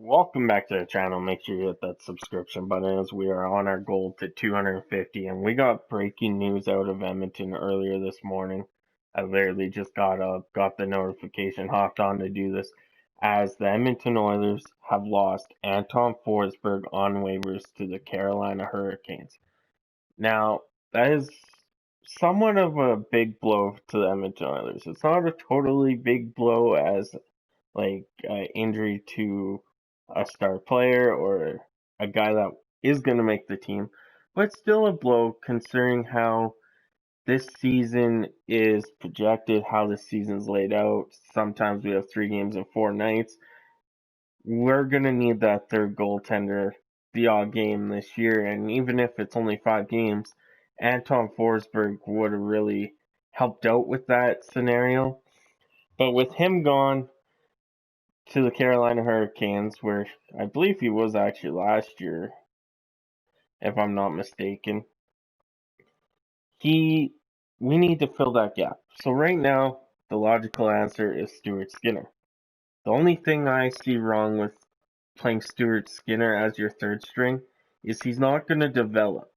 Welcome back to the channel. Make sure you hit that subscription button as we are on our goal to 250. And we got breaking news out of Edmonton earlier this morning. I literally just got up, got the notification, hopped on to do this, as the Edmonton Oilers have lost Anton Forsberg on waivers to the Carolina Hurricanes. Now, that is somewhat of a big blow to the Edmonton Oilers. It's not a totally big blow as like injury to a star player or a guy that is going to make the team, but still a blow considering how this season is projected, how this season's laid out. Sometimes we have 3 games in 4 nights. We're going to need that third goaltender the odd game this year, and even if it's only 5 games, Anton Forsberg would have really helped out with that scenario. But with him gone to the Carolina Hurricanes, where I believe he was actually last year, if I'm not mistaken, we need to fill that gap. So right now, the logical answer is Stuart Skinner. The only thing I see wrong with playing Stuart Skinner as your third string is he's not going to develop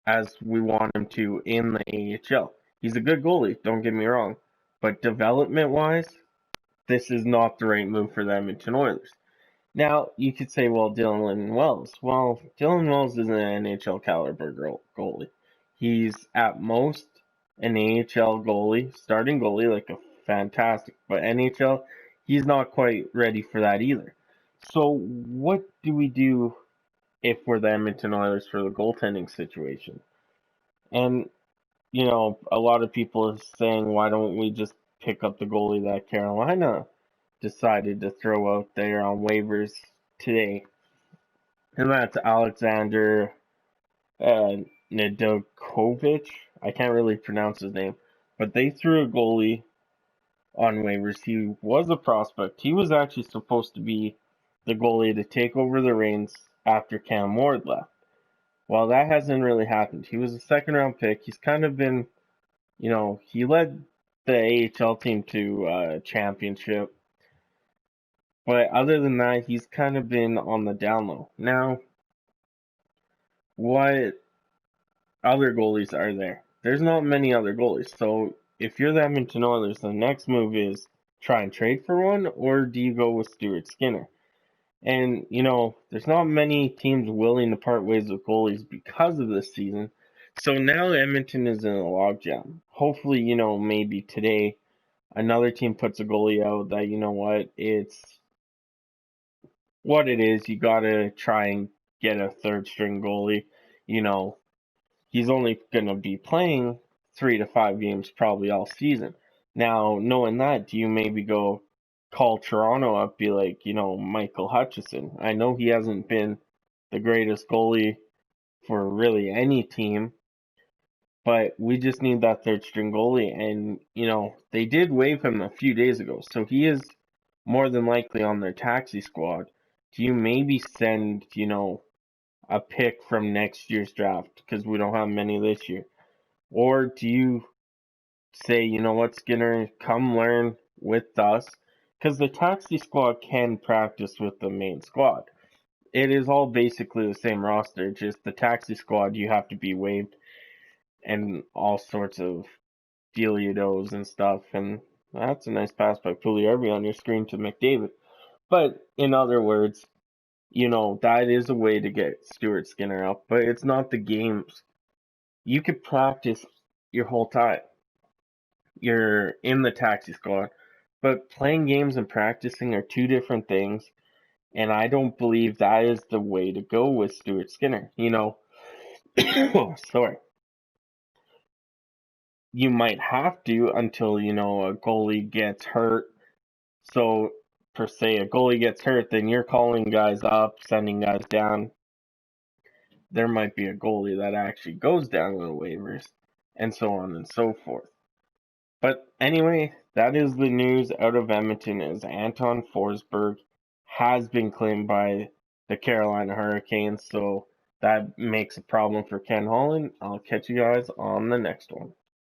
as we want him to in the AHL. He's a good goalie, don't get me wrong, but development-wise, this is not the right move for the Edmonton Oilers. Now, you could say, well, Dylan Wells. Well, Dylan Wells isn't an NHL caliber goalie. He's at most an AHL goalie, starting goalie, like a fantastic, but NHL, he's not quite ready for that either. So what do we do if we're the Edmonton Oilers for the goaltending situation? And, a lot of people are saying, why don't we just pick up the goalie that Carolina decided to throw out there on waivers today? And that's Alexander Nedeljkovic. I can't really pronounce his name, but they threw a goalie on waivers. He was a prospect. He was actually supposed to be the goalie to take over the reins after Cam Ward left. Well, that hasn't really happened. He was a second-round pick. He's kind of been, he led the AHL team to a championship. But other than that, he's kind of been on the down low. Now, what other goalies are there? There's not many other goalies. So if you're the Edmonton Oilers, the next move is try and trade for one, or do you go with Stuart Skinner? And, there's not many teams willing to part ways with goalies because of this season. So now Edmonton is in a logjam. Hopefully, maybe today another team puts a goalie out that, it's what it is. You got to try and get a third string goalie. He's only going to be playing 3 to 5 games probably all season. Now, knowing that, do you maybe go call Toronto up, be like, Michael Hutchison? I know he hasn't been the greatest goalie for really any team, but we just need that third string goalie. And, they did waive him a few days ago, so he is more than likely on their taxi squad. Do you maybe send, a pick from next year's draft, because we don't have many this year? Or do you say, what, Skinner, come learn with us? Because the taxi squad can practice with the main squad. It is all basically the same roster, just the taxi squad, you have to be waived and all sorts of dealio-dos and stuff. And that's a nice pass by Pugliarvi on your screen to McDavid. But in other words, that is a way to get Stuart Skinner up, but it's not the games. You could practice your whole time. You're in the taxi squad, but playing games and practicing are two different things, and I don't believe that is the way to go with Stuart Skinner. Sorry. You might have to until, a goalie gets hurt. So, per se, a goalie gets hurt, then you're calling guys up, sending guys down. There might be a goalie that actually goes down to the waivers, and so on and so forth. But anyway, that is the news out of Edmonton, as Anton Forsberg has been claimed by the Carolina Hurricanes, so that makes a problem for Ken Holland. I'll catch you guys on the next one.